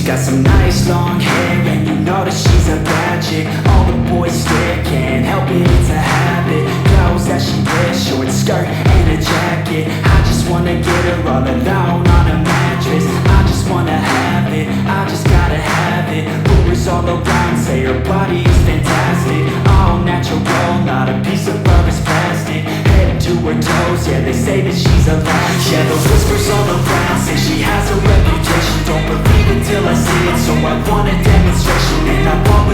got some nice long hair, and you know that she's a bad chick. All the boys stare, can't help it, it's a habit. Clothes that she wears, short skirt and a jacket. I just wanna get her all alone on a mattress. I just wanna have it, I just gotta have it. Rumors all around say her body is fantastic. All natural, not a piece of fur is plastic. Head to her toes, yeah, they say that she's a latch. Yeah, the whispers all around say she has a reputation. Don't believe it till I see it, so I want a demonstration. And I want